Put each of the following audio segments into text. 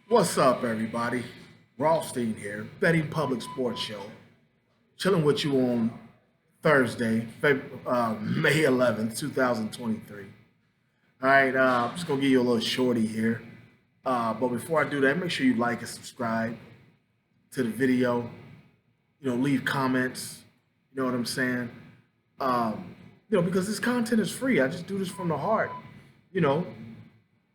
What's up, everybody? Rothstein here, Betting Public Sports Show. Chilling with you on Thursday, May 11th, 2023. All right, I'm just going to give you a little shorty here. But before I do that, make sure you like and subscribe to the video. Leave comments. You know what I'm saying? Because this content is free. I just do this from the heart. You know,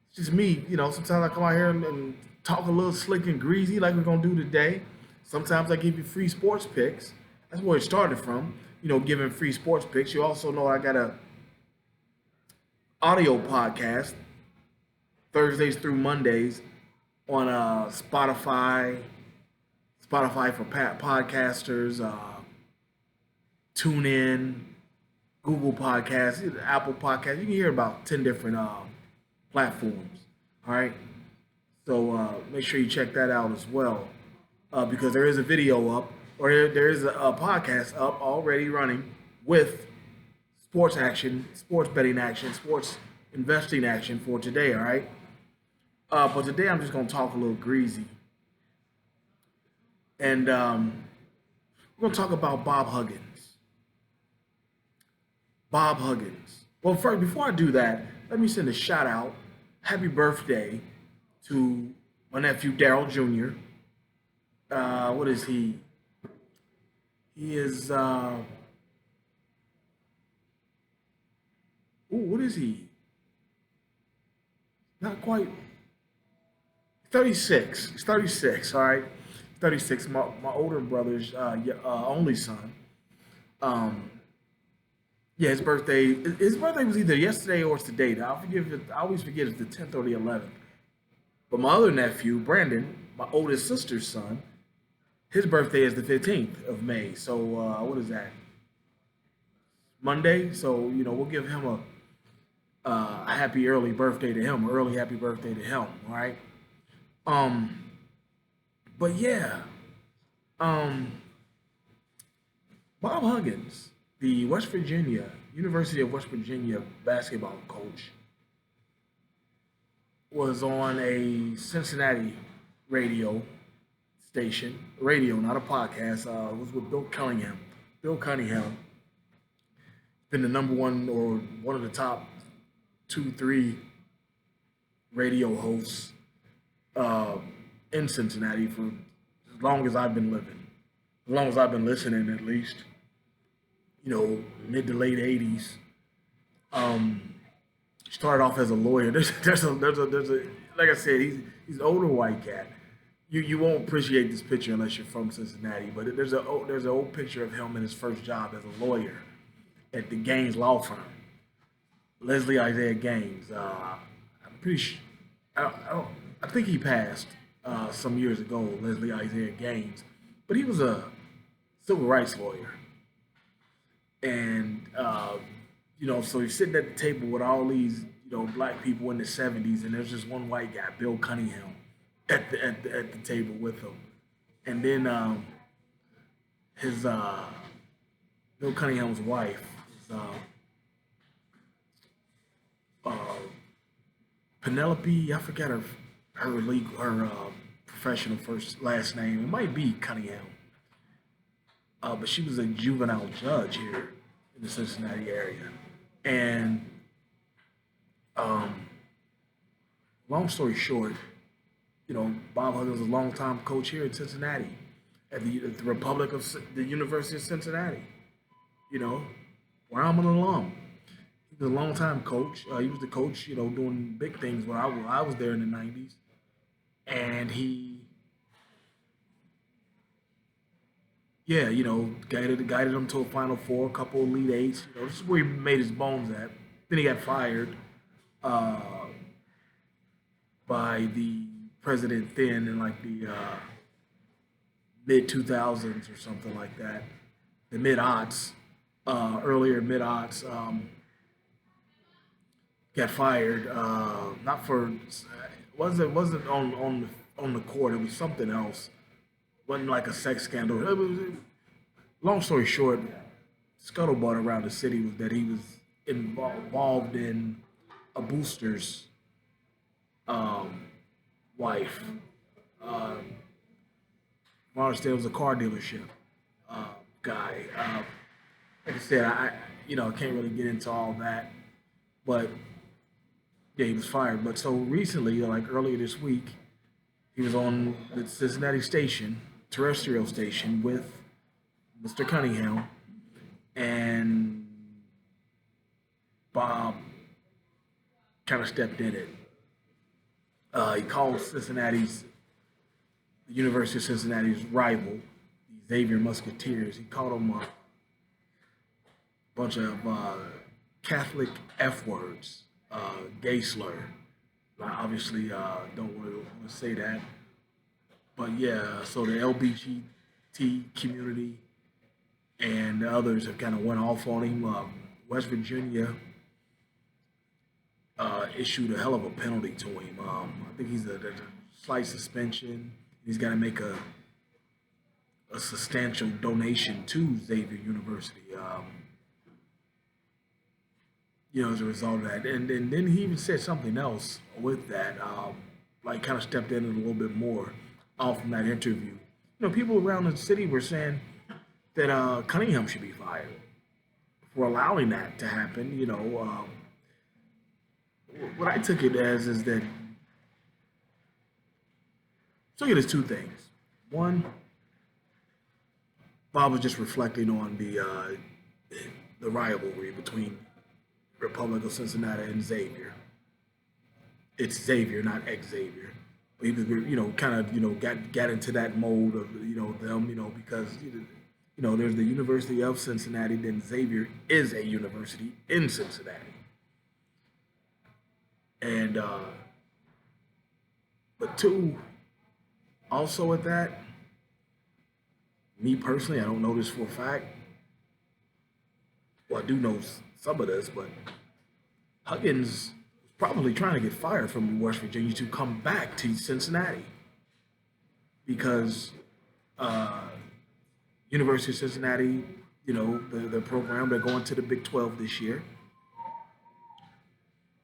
it's just me. Sometimes I come out here and talk a little slick and greasy like we're gonna do today. Sometimes I give you free sports picks. That's where it started from. Giving free sports picks. You also know I got a audio podcast Thursdays through Mondays on Spotify for podcasters, TuneIn, Google Podcasts, Apple Podcasts. You can hear about 10 different platforms. All right. So make sure you check that out as well, because there is a video up, or there is a podcast up already running with sports action, sports betting action, sports investing action for today. All right. But today I'm just going to talk a little greasy, and we're going to talk about Bob Huggins. Bob Huggins. Well, first, before I do that, let me send a shout out, happy birthday to my nephew Daryl Jr. What is he? He is. What is he? Not quite 36. He's 36. All right, 36. My older brother's only son. Um, yeah, his birthday. His birthday was either yesterday or it's today. I always forget it's the 10th or the 11th. But my other nephew, Brandon, my oldest sister's son, his birthday is the 15th of May. So what is that? Monday. So we'll give him a happy early birthday to him. Early happy birthday to him. All right. Um. But yeah. Um. Bob Huggins, the University of West Virginia basketball coach, was on a Cincinnati radio station, radio, not a podcast. It was with Bill Cunningham. Bill Cunningham, been the number one or one of the top two, three radio hosts uh, in Cincinnati for as long as I've been living, as long as I've been listening, at least. Mid to late '80s. Um, Started off as a lawyer. There's a like I said, he's an older white cat. You won't appreciate this picture unless you're from Cincinnati. But there's an old picture of him in his first job as a lawyer at the Gaines law firm, Leslie Isaiah Gaines. I'm pretty sure. I think he passed some years ago, Leslie Isaiah Gaines, but he was a civil rights lawyer, and so he's sitting at the table with all these black people in the '70s, and there's just one white guy, Bill Cunningham, at the table with him, and then his Bill Cunningham's wife is uh, Penelope. I forget her professional first last name. It might be Cunningham, but she was a juvenile judge here in the Cincinnati area, and um, long story short, Bob Huggins was a longtime coach here in Cincinnati at the Republic of the University of Cincinnati. You know, where I'm an alum. He was a longtime coach. He was the coach, doing big things when I was there in the '90s, and he, yeah, guided them to a Final Four, a couple Elite Eights. This is where he made his bones at. Then he got fired uh, by the president then in like the mid 2000s or something like that, the mid aughts, earlier mid aughts. Got fired, not for wasn't on the court. It was something else. Wasn't like a sex scandal. Long story short, scuttlebutt around the city was that he was involved in a booster's um, wife, Uh, I understand it was a car dealership guy. Like I said, I can't really get into all that, but yeah, he was fired. But so recently, like earlier this week, he was on the Cincinnati station, terrestrial station, with Mr. Cunningham, and Bob kind of stepped in it. He called the University of Cincinnati's rival, the Xavier Musketeers. He called them a bunch of Catholic F words, gay slur. I obviously don't want to say that, but yeah. So the LGBT community and the others have kind of went off on him. West Virginia issued a hell of a penalty to him. I think he's a slight suspension. He's got to make a substantial donation to Xavier University. As a result of that, and then he even said something else with that, like kind of stepped in it a little bit more off from that interview. People around the city were saying that Cunningham should be fired for allowing that to happen. What I took it as is that took it as two things. One, Bob was just reflecting on the rivalry between Republic of Cincinnati and Xavier. It's Xavier, not Xavier. But he was, kind of, got into that mode of, them, because, there's the University of Cincinnati, then Xavier is a university in Cincinnati. And, but two, also at that, me personally, I don't know this for a fact. Well, I do know some of this, but Huggins was probably trying to get fired from West Virginia to come back to Cincinnati because University of Cincinnati, the program, they're going to the Big 12 this year.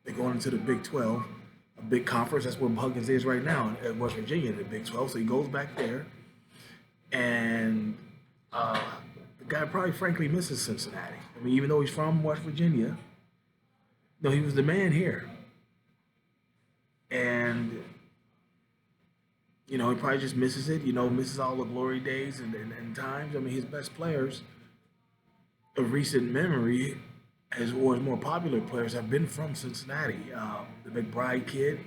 They're going into the Big 12, a big conference. That's where Huggins is right now at West Virginia in the Big 12. So he goes back there, and the guy probably frankly misses Cincinnati. I mean, even though he's from West Virginia, no, he was the man here. And, he probably just misses it, misses all the glory days and times. I mean, his best players of recent memory, or his more popular players, have been from Cincinnati. The McBride kid,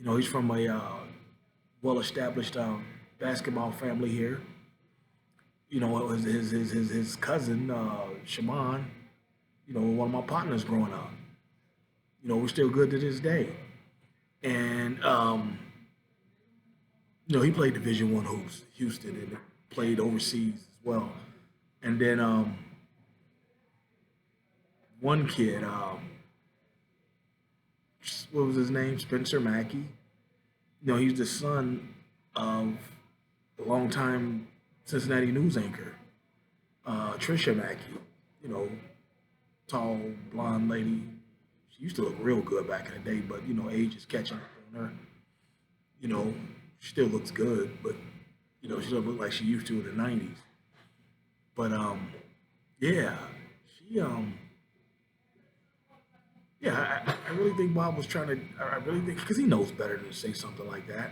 he's from a well-established basketball family here. His cousin, Shaman, one of my partners growing up. We're still good to this day. And, he played Division I hoops, Houston, and played overseas as well. And then one kid, what was his name? Spencer Mackey. He's the son of a longtime Cincinnati news anchor, Trisha Mackey. Tall, blonde lady. She used to look real good back in the day, but age is catching up on her. She still looks good, but she doesn't look like she used to in the '90s. But yeah, she yeah, I really think Bob was trying to. I really think because he knows better than to say something like that.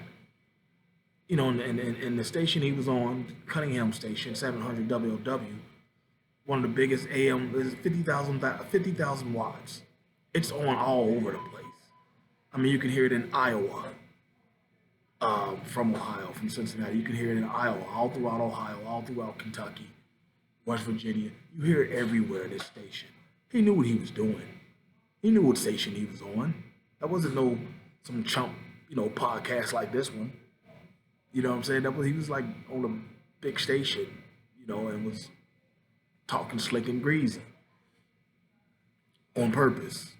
In the station he was on, Cunningham Station, 700 WOW, one of the biggest AM, is 50,000 watts. It's on all over the place. I mean, you can hear it in Iowa, from Ohio, from Cincinnati. You can hear it in Iowa, all throughout Ohio, all throughout Kentucky, West Virginia. You hear it everywhere in this station. He knew what he was doing. He knew what station he was on. That wasn't some chump, podcast like this one. You know what I'm saying? He was like on a big station, and was talking slick and greasy on purpose,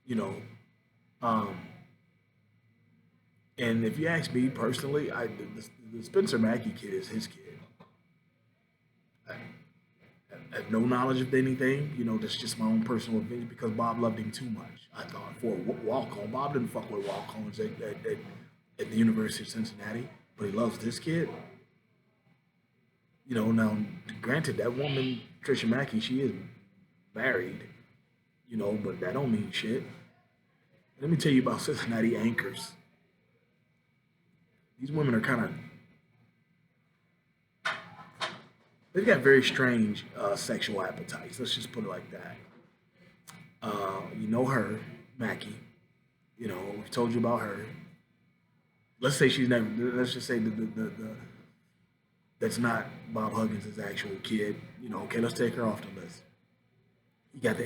you know. Um, and if you ask me personally, the Spencer Mackey kid is his kid. I, I have no knowledge of anything, that's just my own personal opinion because Bob loved him too much, I thought, for a walk on. Bob didn't fuck with walk ons at at the University of Cincinnati, but he loves this kid. Now granted, that woman Trisha Mackey, she is married. But that don't mean shit. Let me tell you about Cincinnati anchors. These women are kind of they've got very strange sexual appetites. Let's just put it like that. Her, Mackie. We've told you about her. Let's say she's never. Let's just say the that's not Bob Huggins' actual kid. Okay, let's take her off the list. You got the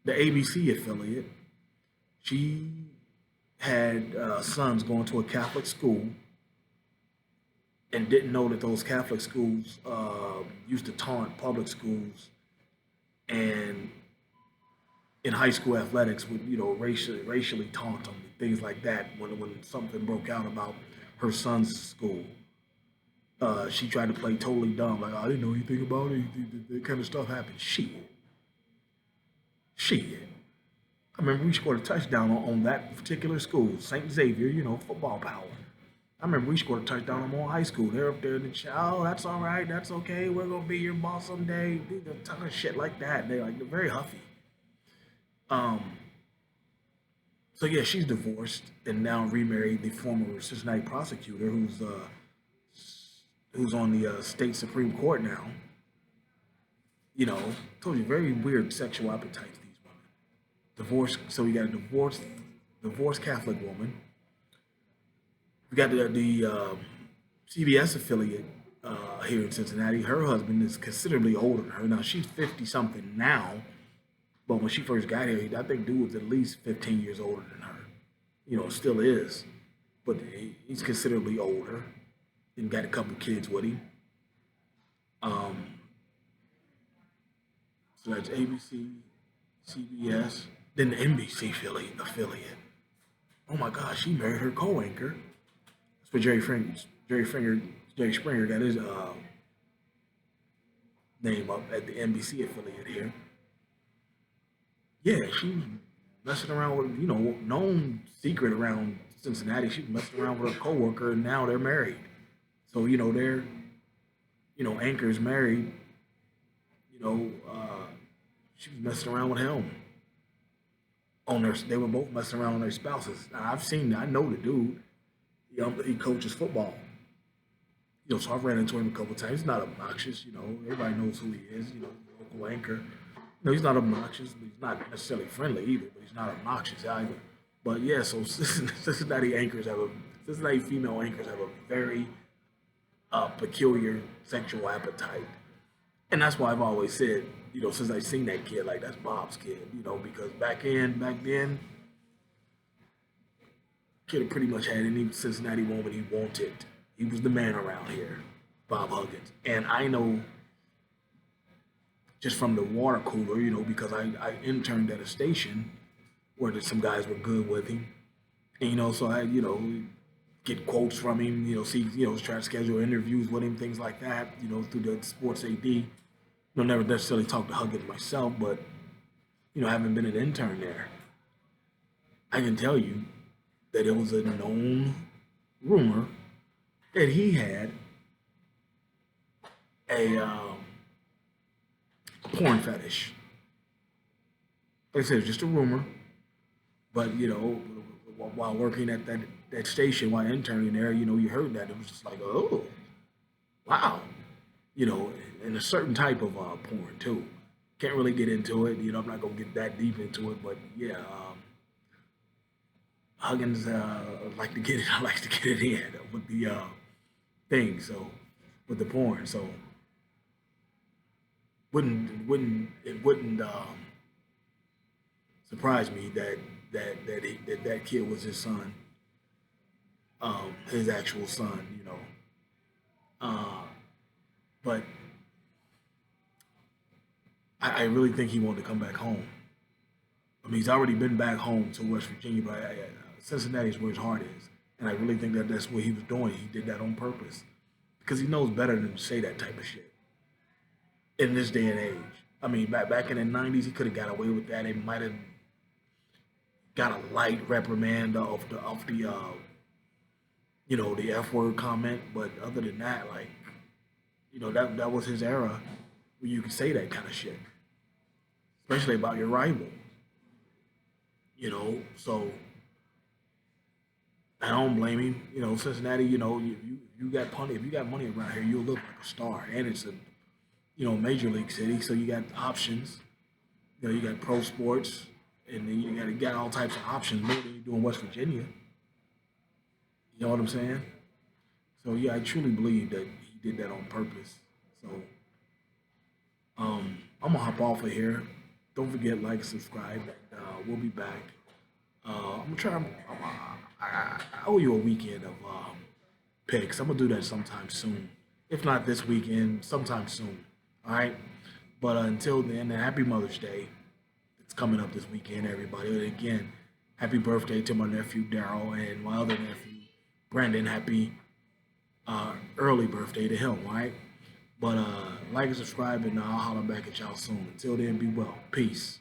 ABC affiliate. She had sons going to a Catholic school and didn't know that those Catholic schools used to taunt public schools and in high school athletics would racially taunt them, things like that. When something broke out about her son's school, she tried to play totally dumb, like, I didn't know anything about it. That kind of stuff happened. Shit. I remember we scored a touchdown on that particular school, St. Xavier, football power. I remember we scored a touchdown on Moore High School. They're up there in the chat. Oh, that's all right. That's okay. We're gonna be your boss someday. A ton of shit like that. They're very huffy. Um, so yeah, she's divorced and now remarried the former Cincinnati prosecutor, who's on the state Supreme Court now. Told you, very weird sexual appetites, these women. Divorce. So you got a divorced Catholic woman. We got the CBS affiliate here in Cincinnati. Her husband is considerably older than her. Now she's 50 something now, but when she first got here, I think dude was at least 15 years older than her. Still is, but he's considerably older and got a couple kids with him. So that's ABC, CBS, then the NBC affiliate. Oh my gosh, she married her co-anchor. That's what Jerry Springer got his name up at the NBC affiliate here. Yeah, she was messing around with, known secret around Cincinnati. She was messing around with her coworker, and now they're married. So, they're, anchor's married. She was messing around with him. They were both messing around on their spouses. Now, I know the dude. He coaches football. So I've ran into him a couple times. He's not obnoxious. Everybody knows who he is. Local anchor. He's not obnoxious, but he's not necessarily friendly either. But he's not obnoxious either. But yeah, so Cincinnati female anchors have a very peculiar sexual appetite, and that's why I've always said, since I've seen that kid, like that's Bob's kid. Because back then, kid pretty much had any Cincinnati woman he wanted. He was the man around here, Bob Huggins. And I know just from the water cooler, because I interned at a station where some guys were good with him. And, so I, get quotes from him, see, try to schedule interviews with him, things like that, through the sports AD. Never necessarily talked to Huggins myself, but, having been an intern there, I can tell you that it was a known rumor that he had a porn fetish. Like I said, it's just a rumor, but while working at that station, while interning there, you heard that. It was just like, oh, wow, and a certain type of porn too. Can't really get into it. I'm not gonna get that deep into it, but yeah, Huggins likes to get it in with the thing. So with the porn, so it wouldn't surprise me that kid was his son, his actual son. But I really think he wanted to come back home. I mean, he's already been back home to West Virginia, but Cincinnati is where his heart is. And I really think that's what he was doing. He did that on purpose because he knows better than to say that type of shit in this day and age. I mean, back in the 90s, he could have got away with that. It might have, got a light reprimand of the F word comment, but other than that, like, that was his era where you could say that kind of shit, especially about your rival. So I don't blame him. Cincinnati. You got money. If you got money around here, you'll look like a star, and it's a major league city, so you got options. You got pro sports, and then you got all types of options more than you do in West Virginia. You know what I'm saying? So yeah, I truly believe that he did that on purpose. So I'm gonna hop off of here. Don't forget like, subscribe, and we'll be back. I'm gonna try. I owe you a weekend of picks. I'm gonna do that sometime soon. If not this weekend, sometime soon. All right. But until then, happy Mother's Day. It's coming up this weekend, everybody. And again, happy birthday to my nephew Daryl and my other nephew Brandon. Happy early birthday to him. All right. But like and subscribe, and I'll holler back at y'all soon. Until then, be well. Peace.